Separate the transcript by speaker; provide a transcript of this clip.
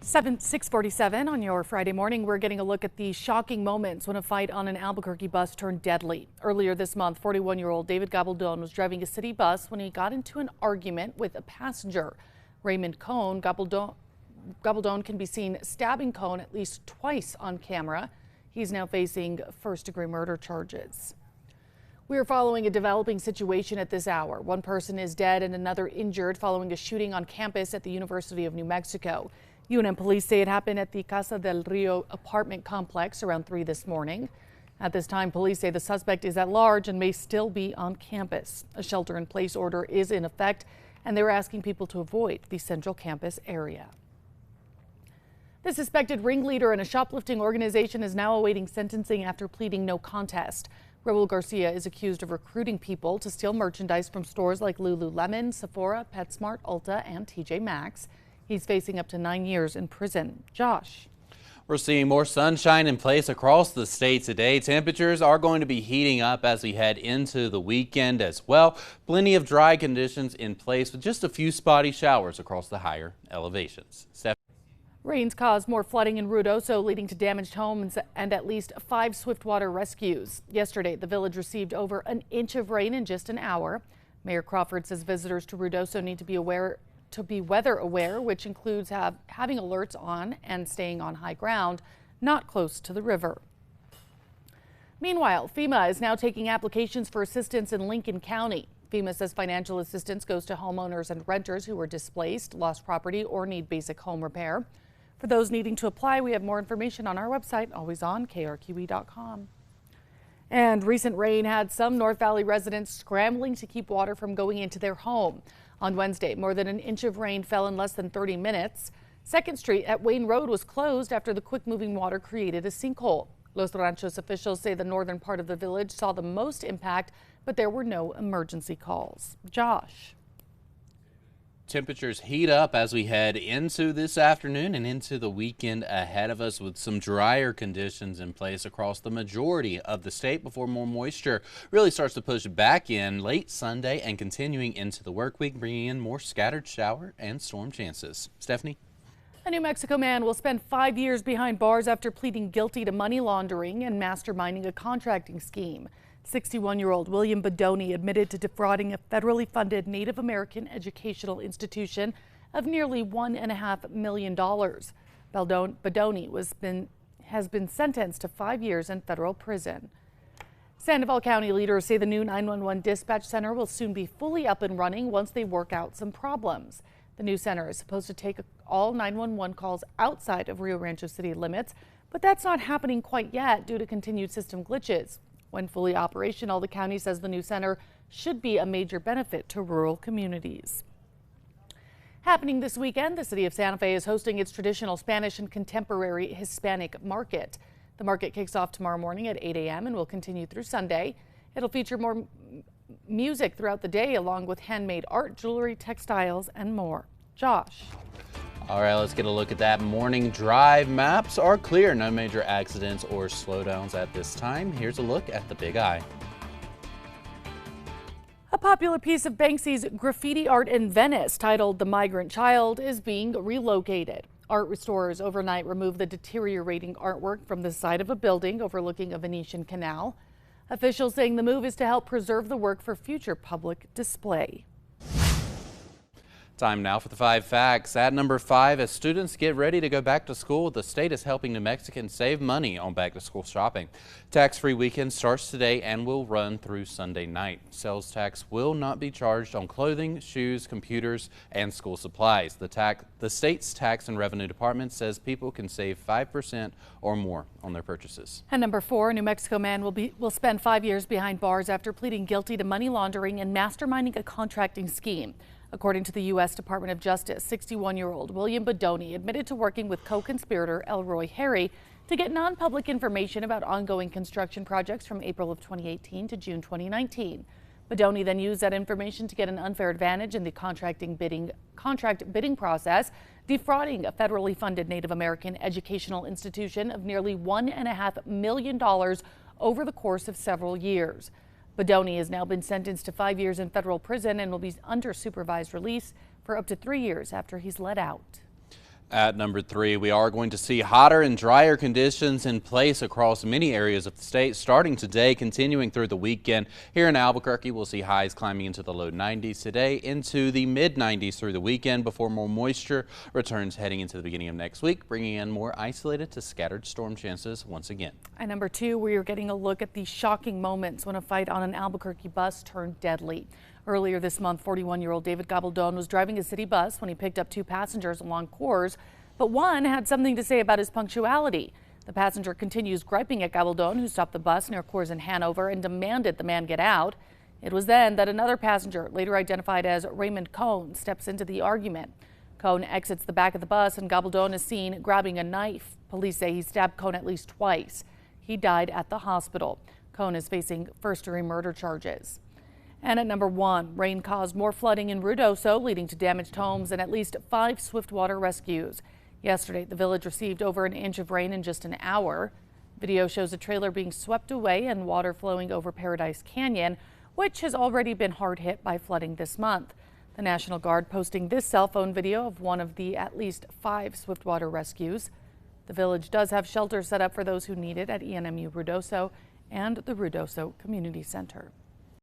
Speaker 1: 6:47 on your Friday morning. We're getting a look at the shocking moments when a fight on an Albuquerque bus turned deadly. Earlier this month, 41-year-old David Gabaldon was driving a city bus when he got into an argument with a passenger. Raymond Cohn, Gabaldon can be seen stabbing Cohn at least twice on camera. He's now facing first-degree murder charges. We are following a developing situation at this hour. One person is dead and another injured following a shooting on campus at the University of New Mexico. UNM police say it happened at the Casa del Rio apartment complex around 3 this morning. At this time, police say the suspect is at large and may still be on campus. A shelter-in-place order is in effect, and they were asking people to avoid the central campus area. The suspected ringleader in a shoplifting organization is now awaiting sentencing after pleading no contest. Raul Garcia is accused of recruiting people to steal merchandise from stores like Lululemon, Sephora, PetSmart, Ulta, and TJ Maxx. He's facing up to 9 years in prison. Josh.
Speaker 2: We're seeing more sunshine in place across the state today. Temperatures are going to be heating up as we head into the weekend as well. Plenty of dry conditions in place with just a few spotty showers across the higher elevations.
Speaker 1: Rains caused more flooding in Ruidoso, leading to damaged homes and at least 5 swiftwater rescues. Yesterday, the village received over an inch of rain in just an hour. Mayor Crawford says visitors to Ruidoso need to be weather aware, which includes having alerts on and staying on high ground, not close to the river. Meanwhile, FEMA is now taking applications for assistance in Lincoln County. FEMA says financial assistance goes to homeowners and renters who were displaced, lost property, or need basic home repair. For those needing to apply, we have more information on our website, always on KRQE.com. And recent rain had some North Valley residents scrambling to keep water from going into their home. On Wednesday, more than an inch of rain fell in less than 30 minutes. 2nd Street at Wayne Road was closed after the quick-moving water created a sinkhole. Los Ranchos officials say the northern part of the village saw the most impact, but there were no emergency calls. Josh.
Speaker 2: Temperatures heat up as we head into this afternoon and into the weekend ahead of us, with some drier conditions in place across the majority of the state before more moisture really starts to push back in late Sunday and continuing into the work week, bringing in more scattered shower and storm chances. Stephanie?
Speaker 1: A New Mexico man will spend 5 years behind bars after pleading guilty to money laundering and masterminding a contracting scheme. 61-year-old William Bedoni admitted to defrauding a federally funded Native American educational institution of nearly $1.5 million. Bedoni has been sentenced to 5 years in federal prison. Sandoval County leaders say the new 911 dispatch center will soon be fully up and running once they work out some problems. The new center is supposed to take all 911 calls outside of Rio Rancho city limits, but that's not happening quite yet due to continued system glitches. When fully operational, the county says the new center should be a major benefit to rural communities. Happening this weekend, the city of Santa Fe is hosting its traditional Spanish and contemporary Hispanic market. The market kicks off tomorrow morning at 8 a.m. and will continue through Sunday. It'll feature more music throughout the day, along with handmade art, jewelry, textiles, and more. Josh.
Speaker 2: All right, let's get a look at that morning drive. Maps are clear. No major accidents or slowdowns at this time. Here's a look at the Big Eye.
Speaker 1: A popular piece of Banksy's graffiti art in Venice, titled The Migrant Child, is being relocated. Art restorers overnight removed the deteriorating artwork from the side of a building overlooking a Venetian canal. Officials saying the move is to help preserve the work for future public display.
Speaker 2: Time now for the 5 facts. At number 5, as students get ready to go back to school, the state is helping New Mexicans save money on back-to-school shopping. Tax-free weekend starts today and will run through Sunday night. Sales tax will not be charged on clothing, shoes, computers, and school supplies. The state's Tax and Revenue Department says people can save 5% or more on their purchases.
Speaker 1: And number 4, a New Mexico man will spend 5 years behind bars after pleading guilty to money laundering and masterminding a contracting scheme. According to the U.S. Department of Justice, 61-year-old William Bedoni admitted to working with co-conspirator Elroy Harry to get non-public information about ongoing construction projects from April of 2018 to June 2019. Bedoni then used that information to get an unfair advantage in the contract bidding process, defrauding a federally funded Native American educational institution of nearly $1.5 million over the course of several years. Bedoni has now been sentenced to 5 years in federal prison and will be under supervised release for up to 3 years after he's let out.
Speaker 2: At number 3, we are going to see hotter and drier conditions in place across many areas of the state starting today, continuing through the weekend. Here in Albuquerque, we'll see highs climbing into the low 90s today, into the mid 90s through the weekend before more moisture returns heading into the beginning of next week, bringing in more isolated to scattered storm chances once again.
Speaker 1: At number 2, we are getting a look at the shocking moments when a fight on an Albuquerque bus turned deadly. Earlier this month, 41-year-old David Gabaldon was driving a city bus when he picked up 2 passengers along Coors, but one had something to say about his punctuality. The passenger continues griping at Gabaldon, who stopped the bus near Coors in Hanover and demanded the man get out. It was then that another passenger, later identified as Raymond Cohn, steps into the argument. Cohn exits the back of the bus and Gabaldon is seen grabbing a knife. Police say he stabbed Cohn at least twice. He died at the hospital. Cohn is facing first-degree murder charges. And at number 1, rain caused more flooding in Ruidoso, leading to damaged homes and at least 5 swiftwater rescues. Yesterday, the village received over an inch of rain in just an hour. Video shows a trailer being swept away and water flowing over Paradise Canyon, which has already been hard hit by flooding this month. The National Guard posting this cell phone video of one of the at least 5 swiftwater rescues. The village does have shelters set up for those who need it at ENMU Ruidoso and the Ruidoso Community Center.